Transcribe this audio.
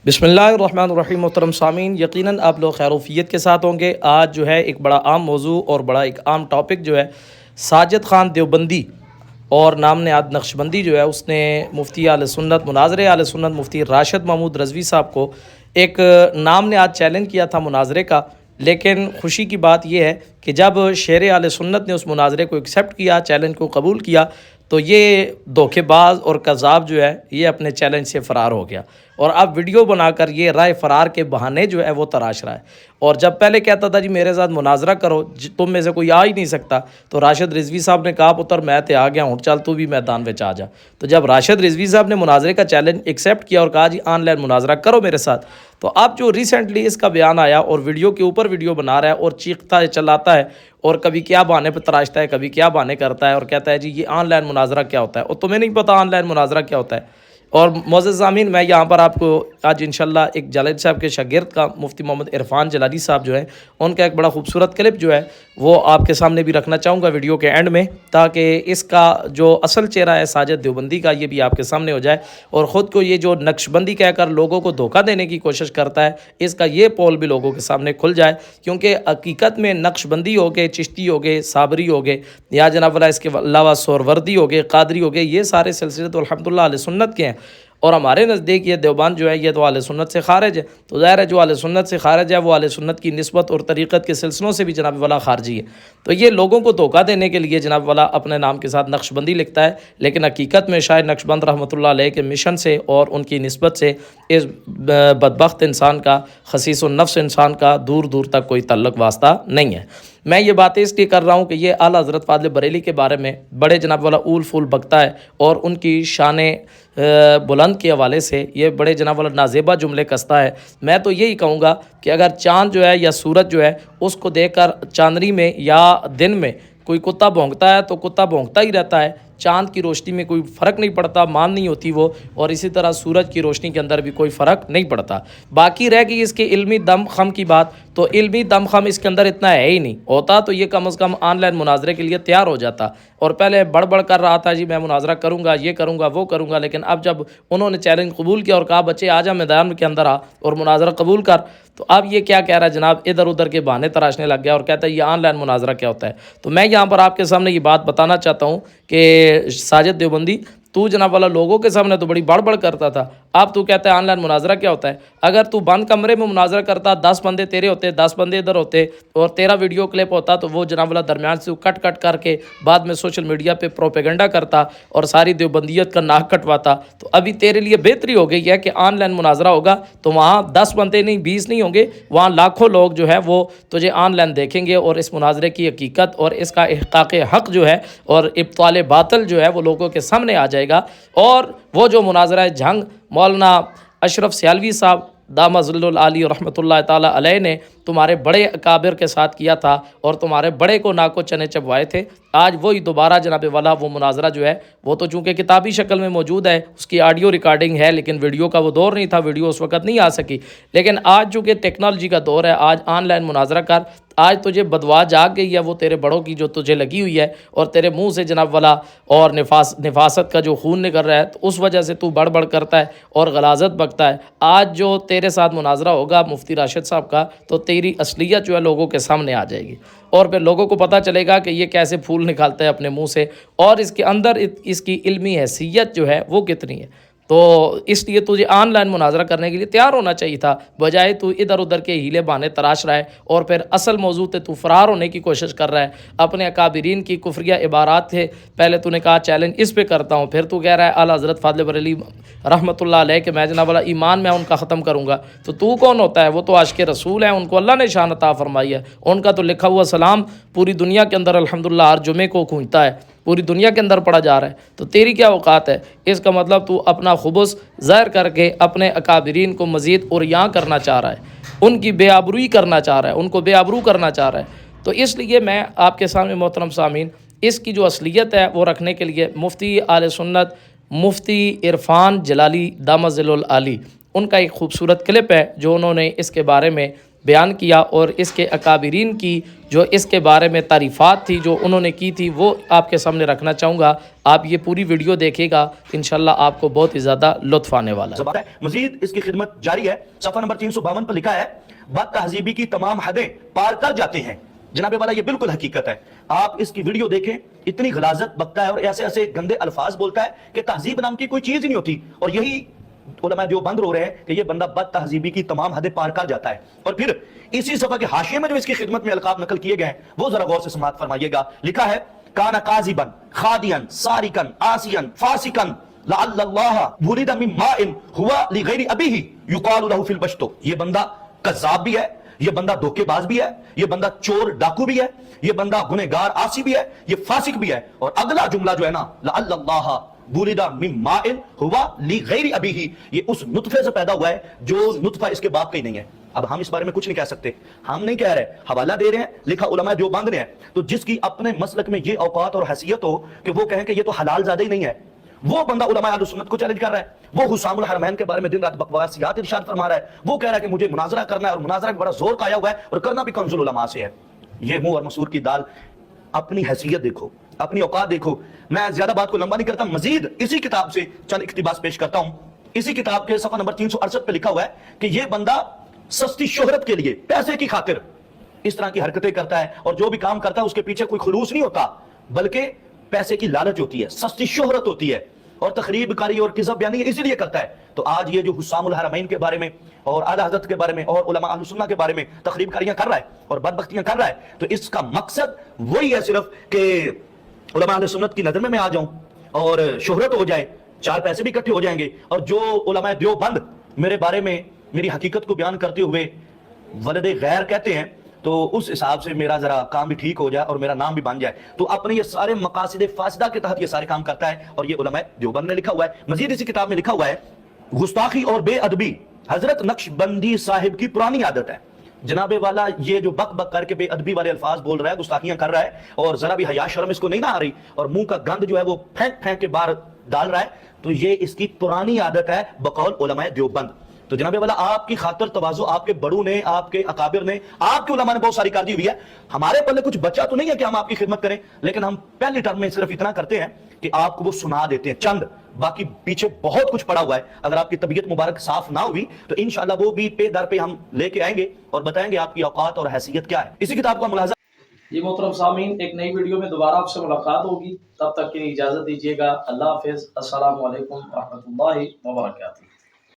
بسم اللہ الرحمن الرحیم محترم سامعین، یقیناً آپ لوگ خیروفیت کے ساتھ ہوں گے۔ آج جو ہے ایک بڑا عام موضوع اور بڑا ایک عام ٹاپک جو ہے ساجد خان دیوبندی اور نام نہاد نقشبندی جو ہے اس نے مفتی اہل سنت مناظرے اہل سنت مفتی راشد محمود رضوی صاحب کو ایک نام نہاد چیلنج کیا تھا مناظرے کا۔ لیکن خوشی کی بات یہ ہے کہ جب شیر اہل سنت نے اس مناظرے کو ایکسیپٹ کیا، چیلنج کو قبول کیا، تو یہ دھوکے باز اور کذاب جو ہے یہ اپنے چیلنج سے فرار ہو گیا اور اب ویڈیو بنا کر یہ رائے فرار کے بہانے جو ہے وہ تراش رہا ہے۔ اور جب پہلے کہتا تھا جی میرے ساتھ مناظرہ کرو، تم میں سے کوئی آ ہی نہیں سکتا، تو راشد رضوی صاحب نے کہا پتر میں تے آ گیا ہوں، چل تو بھی میدان میں آ جا۔ تو جب راشد رضوی صاحب نے مناظرے کا چیلنج ایکسیپٹ کیا اور کہا جی آن لائن مناظرہ کرو میرے ساتھ، تو اب جو ریسنٹلی اس کا بیان آیا اور ویڈیو کے اوپر ویڈیو بنا رہا ہے اور چیختا ہے چلاتا ہے اور کبھی کیا بہانے پہ تراشتا ہے، کبھی کیا بہانے کرتا ہے اور کہتا ہے جی یہ آن لائن مناظرہ کیا ہوتا ہے، اور تمہیں نہیں پتہ آن لائن مناظرہ کیا ہوتا ہے۔ اور معزز سامعین، میں یہاں پر آپ کو آج انشاءاللہ ایک جلیل صاحب کے شاگرد کا مفتی محمد عرفان جلالی صاحب جو ہیں ان کا ایک بڑا خوبصورت کلپ جو ہے وہ آپ کے سامنے بھی رکھنا چاہوں گا ویڈیو کے اینڈ میں، تاکہ اس کا جو اصل چہرہ ہے ساجد دیوبندی کا یہ بھی آپ کے سامنے ہو جائے، اور خود کو یہ جو نقشبندی کہہ کر لوگوں کو دھوکہ دینے کی کوشش کرتا ہے اس کا یہ پول بھی لوگوں کے سامنے کھل جائے، کیونکہ حقیقت میں نقشبندی ہو گئے، چشتی ہو گئے، صابری ہو گئے، یا جناب والا اس کے علاوہ سہروردی ہو گئے، قادری ہو گئے، یہ سارے سلسلے تو الحمدللہ اہل سنت کے ہیں، اور ہمارے نزدیک یہ دیوبند جو ہے یہ تو اہل سنت سے خارج ہے۔ تو ظاہر ہے جو اہل سنت سے خارج ہے وہ اہل سنت کی نسبت اور طریقت کے سلسلوں سے بھی جناب والا خارجی ہے۔ تو یہ لوگوں کو دھوکہ دینے کے لیے جناب والا اپنے نام کے ساتھ نقشبندی لکھتا ہے، لیکن حقیقت میں شاید نقشبند رحمۃ اللہ علیہ کے مشن سے اور ان کی نسبت سے اس بدبخت انسان کا، خسیس النفس انسان کا دور دور تک کوئی تعلق واسطہ نہیں ہے۔ میں یہ باتیں اس لیے کر رہا ہوں کہ یہ اعلیٰ حضرت فاضل بریلی کے بارے میں بڑے جناب والا اول فول بکتا ہے، اور ان کی شان بلند کے حوالے سے یہ بڑے جناب والا نازیبہ جملے کستا ہے۔ میں تو یہی کہوں گا کہ اگر چاند جو ہے یا سورج جو ہے اس کو دیکھ کر چاندنی میں یا دن میں کوئی کتا بھونکتا ہے تو کتا بھونکتا ہی رہتا ہے، چاند کی روشنی میں کوئی فرق نہیں پڑتا، مان نہیں ہوتی وہ، اور اسی طرح سورج کی روشنی کے اندر بھی کوئی فرق نہیں پڑتا۔ باقی رہ گئی اس کے علمی دم خم کی بات، تو علمی دم خم اس کے اندر اتنا ہے ہی نہیں، ہوتا تو یہ کم از کم آن لائن مناظرے کے لیے تیار ہو جاتا، اور پہلے بڑھ بڑھ کر رہا تھا جی میں مناظرہ کروں گا، یہ کروں گا، وہ کروں گا، لیکن اب جب انہوں نے چیلنج قبول کیا اور کہا بچے آ جا میدان کے اندر آ اور مناظرہ قبول کر، تو اب یہ کیا کہہ رہا ہے جناب، ادھر ادھر کے بہانے تراشنے لگ گیا اور کہتا ہے یہ آن لائن مناظرہ کیا ہوتا ہے۔ تو میں یہاں پر آپ کے سامنے یہ بات بتانا چاہتا ہوں کہ ساجد دیوبندی، تو جناب والا لوگوں کے سامنے تو بڑی بڑھ بڑھ کرتا تھا، اب تو کہتا ہے آن لائن مناظرہ کیا ہوتا ہے۔ اگر تو بند کمرے میں مناظرہ کرتا، 10 بندے تیرے ہوتے، 10 بندے ادھر ہوتے، اور تیرا ویڈیو کلپ ہوتا، تو وہ جناب والا درمیان سے کٹ کٹ کر کے بعد میں سوشل میڈیا پہ پروپیگنڈا کرتا اور ساری دیوبندیت کا ناک کٹواتا۔ تو ابھی تیرے لیے بہتری ہو گئی ہے کہ آن لائن مناظرہ ہوگا تو وہاں 10 بندے نہیں، 20 نہیں ہوں گے، وہاں لاکھوں لوگ جو ہے وہ تجھے آن لائن دیکھیں گے، اور اس مناظرے کی حقیقت اور اس کا احقاق حق جو ہے اور ابطال باطل جو ہے وہ لوگوں کے سامنے آ جائے گا۔ اور وہ جو مناظرہ جنگ مولانا اشرف سیالوی صاحب دامہ ظل العالی رحمۃ اللہ تعالیٰ علیہ نے تمہارے بڑے اکابر کے ساتھ کیا تھا اور تمہارے بڑے کو ناکو چنے چبوائے تھے، آج وہی دوبارہ جناب والا وہ مناظرہ جو ہے وہ تو چونکہ کتابی شکل میں موجود ہے، اس کی آڈیو ریکارڈنگ ہے، لیکن ویڈیو کا وہ دور نہیں تھا، ویڈیو اس وقت نہیں آ سکی، لیکن آج چونکہ ٹیکنالوجی کا دور ہے، آج آن لائن مناظرہ کر، آج تجھے بدوا جاگ گئی ہے وہ تیرے بڑوں کی جو تجھے لگی ہوئی ہے، اور تیرے منہ سے جناب والا اور نفاست کا جو خون نکل رہا ہے، تو اس وجہ سے تو بڑھ بڑھ کرتا ہے اور غلاظت بکتا ہے۔ آج جو تیرے ساتھ مناظرہ ہوگا مفتی راشد صاحب کا، تو تیری اصلیت جو ہے لوگوں کے سامنے آ جائے گی، اور پھر لوگوں کو پتہ چلے گا کہ یہ کیسے پھول نکالتا ہے اپنے منہ سے، اور اس کے اندر اس کی علمی حیثیت جو ہے وہ کتنی ہے۔ تو اس لیے تجھے آن لائن مناظرہ کرنے کے لیے تیار ہونا چاہیے تھا، بجائے تو ادھر ادھر کے ہیلے بہانے تراش رہا ہے اور پھر اصل موضوع تے تو فرار ہونے کی کوشش کر رہا ہے۔ اپنے اکابرین کی کفریہ عبارات تھے، پہلے تو نے کہا چیلنج اس پہ کرتا ہوں، پھر تو کہہ رہا ہے اعلیٰ حضرت فاضل بریلی رحمۃ اللہ علیہ کہ میں جناب والا ایمان میں ان کا ختم کروں گا، تو کون ہوتا ہے؟ وہ تو عاشق رسول ہیں، ان کو اللہ نے شان عطا فرمائی ہے، ان کا تو لکھا ہوا سلام پوری دنیا کے اندر الحمدللہ ہر جمعے کو گونجتا ہے، پوری دنیا کے اندر پڑھا جا رہا ہے، تو تیری کیا اوقات ہے؟ اس کا مطلب تو اپنا خبث ظاہر کر کے اپنے اکابرین کو مزید عریاں کرنا چاہ رہا ہے، ان کی بے آبروئی کرنا چاہ رہا ہے، ان کو بے آبرو کرنا چاہ رہا ہے۔ تو اس لیے میں آپ کے سامنے محترم سامعین اس کی جو اصلیت ہے وہ رکھنے کے لیے مفتی اہل سنت مفتی عرفان جلالی دامہ ظل العالی ان کا ایک خوبصورت کلپ ہے جو انہوں نے اس کے بارے میں بیان کیا اور اس کے اکابرین کی جو اس کے بارے میں تعریفات تھی جو انہوں نے کی تھی وہ آپ کے سامنے رکھنا چاہوں گا. آپ یہ پوری ویڈیو دیکھیں گا, انشاءاللہ آپ کو بہت ہی زیادہ لطف آنے والا ہے. مزید اس کی خدمت جاری ہے. صفحہ نمبر 352 پر لکھا ہے بد تہذیبی کی تمام حدیں پار کر جاتے ہیں. جناب والا یہ بالکل حقیقت ہے. آپ اس کی ویڈیو دیکھیں, اتنی غلاظت بکتا ہے اور ایسے ایسے گندے الفاظ بولتا ہے کہ تہذیب نام کی کوئی چیز ہی نہیں ہوتی. اور یہی علماء جو بند رو رہے ہیں کہ یہ بندہ بد تہذیبی کی تمام حدیں پار کر جاتا ہے. اور پھر اسی صفحہ کے حاشیے میں جو اس کی خدمت میں القاب نقل کیے گئے ہیں وہ ذرا غور سے سماعت فرمائیے گا. لکھا ہے کانا قاذبا خادیا سارقا عاصیا فاسقا لعل اللہ ولد من ماء ہوا لغیر ابیہ یقال له فی البشت. یہ بندہ کذاب بھی ہے, یہ بندہ دھوکے باز بھی ہے, یہ بندہ چور ڈاکو بھی ہے, یہ بندہ گنہگار عاصی بھی ہے, یہ فاسق بھی ہے. اور اگلا جملہ جو ہے نا لعل اللہ ولد من ماء ہوا لغیر ابیہ, یہ اس نطفے سے پیدا ہوا ہے جو نطفہ اس کے باپ کا ہی نہیں ہے. اب ہم اس بارے میں کچھ نہیں کہہ سکتے, ہم نہیں کہہ رہے, حوالہ دے رہے ہیں, لکھا علماء دیوبند نے ہے. تو جس کی اپنے مسلک میں یہ اوقات اور حیثیت ہو کہ وہ کہیں کہ یہ تو حلال زادہ ہی نہیں ہے, وہ بندہ علماء اہل سنت کو چیلنج کر رہا ہے. وہ حسام الحرمین کے بارے میں دن رات بکواسیات ارشاد فرما رہا ہے. وہ کہہ رہا ہے کہ مجھے مناظرہ کرنا ہے اور مناظرہ بھی بڑا زور کا آیا ہوا ہے اور کرنا بھی کنز العلماء سے ہے. یہ منہ اور مسور کی دال. اپنی حیثیت دیکھو, اپنی اوقات دیکھو. میں زیادہ بات کو لمبا نہیں کرتا, مزید اسی کتاب سے چند اقتباس پیش کرتا ہوں. اسی کتاب کے صفحہ نمبر 368 پہ لکھا ہوا ہے کہ یہ بندہ سستی شہرت کے لیے, پیسے کی خاطر اس طرح کی حرکتیں کرتا ہے, اور جو بھی کام کرتا ہے اس کے پیچھے کوئی خلوص نہیں ہوتا بلکہ پیسے کی لالچ ہوتی ہے, سستی شہرت ہوتی ہے اور تخریب کاری اور کذب بیانی اسی لیے کرتا ہے. تو آج یہ جو حسام الحرمین کے بارے میں اور اعلی حضرت کے بارے میں اور علماء اہل سنت کے بارے میں تخریب کاریاں کر رہا ہے اور بدبختیاں کر رہا ہے, تو اس کا مقصد وہی ہے صرف کہ علماء اہل سنت کی نظر میں آ جاؤں اور شہرت ہو جائے, چار پیسے بھی اکٹھے ہو جائیں گے. اور جو علماء دیوبند میرے بارے میں میری حقیقت کو بیان کرتے ہوئے ولد غیر کہتے ہیں, تو اس حساب سے میرا ذرا کام بھی ٹھیک ہو جائے اور میرا نام بھی بن جائے. تو اپنے یہ سارے مقاصد فاسدہ کے تحت یہ سارے کام کرتا ہے, اور یہ علماء دیوبند نے لکھا ہوا ہے. مزید اسی کتاب میں لکھا ہوا ہے گستاخی اور بے ادبی حضرت نقشبندی صاحب کی پرانی عادت ہے. جناب والا یہ جو بک بک کر کے بے ادبی والے الفاظ بول رہا ہے, گستاخیاں کر رہا ہے, اور ذرا بھی حیا شرم اس کو نہیں نہ آ رہی, اور منہ کا گند جو ہے وہ پھینک پھینک کے باہر ڈال رہا ہے, تو یہ اس کی پرانی عادت ہے بقول علماء دیوبند. تو جناب والا آپ کی خاطر تواضع آپ کے بڑوں نے, آپ کے اکابر نے, آپ کے علماء نے بہت ساری کار دی ہوئی ہے. ہمارے پلے کچھ بچا تو نہیں ہے کہ ہم آپ کی خدمت کریں, لیکن ہم پہلی ٹرم میں صرف اتنا کرتے ہیں کہ آپ کو وہ سنا دیتے ہیں چند, باقی پیچھے بہت کچھ پڑا ہوا ہے. اگر آپ کی طبیعت مبارک صاف نہ ہوئی تو انشاءاللہ وہ بھی پے در پہ ہم لے کے آئیں گے اور بتائیں گے آپ کی اوقات اور حیثیت کیا ہے. اسی کتاب کا ملاحظہ. جی محترم سامعین, ایک نئی ویڈیو میں دوبارہ آپ سے ملاقات ہوگی, تب تک کے لیے اجازت دیجیے گا. اللہ حافظ. السلام علیکم ورحمۃ اللہ وبرکاتہ.